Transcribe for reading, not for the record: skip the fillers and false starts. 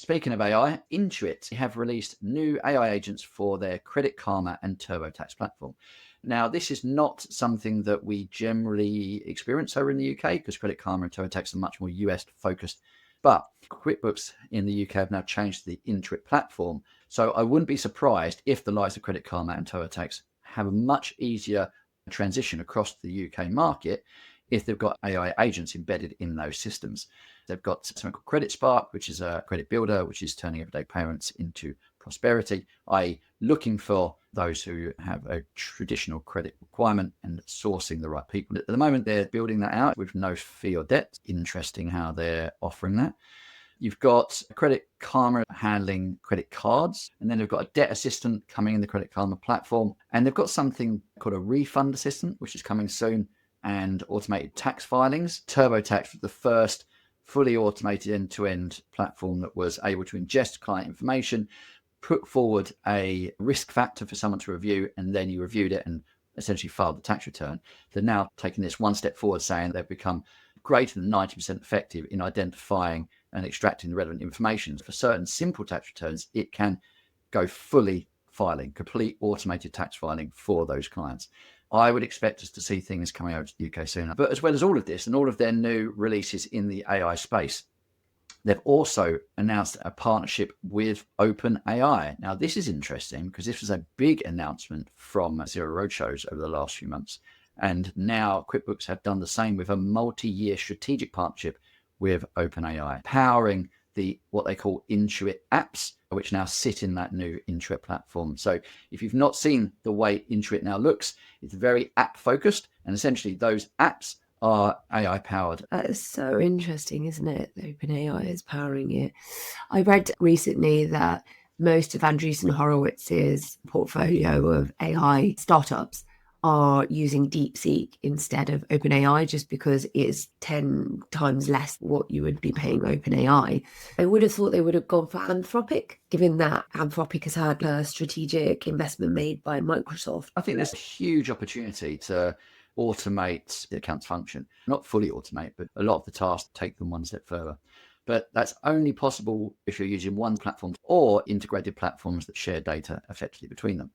Speaking of AI, Intuit have released new AI agents for their Credit Karma and TurboTax platform. Now, this is not something that we generally experience over in the UK because Credit Karma and TurboTax are much more US focused. But QuickBooks in the UK have now changed the Intuit platform. So I wouldn't be surprised if the likes of Credit Karma and TurboTax have a much easier transition across the UK market if they've got AI agents embedded in those systems. They've got something called Credit Spark, which is a credit builder, which is turning everyday payments into prosperity, i.e. looking for those who have a traditional credit requirement and sourcing the right people. At the moment, they're building that out with no fee or debt. Interesting how they're offering that. You've got Credit Karma handling credit cards, and then they've got a debt assistant coming in the Credit Karma platform, and they've got something called a refund assistant, which is coming soon, and automated tax filings. TurboTax was the first fully automated end-to-end platform that was able to ingest client information, put forward a risk factor for someone to review, and then you reviewed it and essentially filed the tax return. They're now taking this one step forward, saying they've become greater than 90% effective in identifying and extracting the relevant information. For certain simple tax returns, it can go fully filing, complete automated tax filing for those clients. I would expect us to see things coming over to the UK sooner. But as well as all of this and all of their new releases in the AI space, they've also announced a partnership with OpenAI. Now, this is interesting because this was a big announcement from Zero Roadshows over the last few months. And now QuickBooks have done the same with a multi-year strategic partnership with OpenAI, powering what they call Intuit apps, which now sit in that new Intuit platform. So if you've not seen the way Intuit now looks, it's very app focused, and essentially those apps are AI powered. That is so interesting, isn't it? OpenAI is powering it. I read recently that most of Andreessen Horowitz's portfolio of AI startups are using DeepSeek instead of OpenAI just because it's 10 times less what you would be paying OpenAI. I would have thought they would have gone for Anthropic, given that Anthropic has had a strategic investment made by Microsoft. I think there's a huge opportunity to automate the accounts function. Not fully automate, but a lot of the tasks take them one step further. But that's only possible if you're using one platform or integrated platforms that share data effectively between them.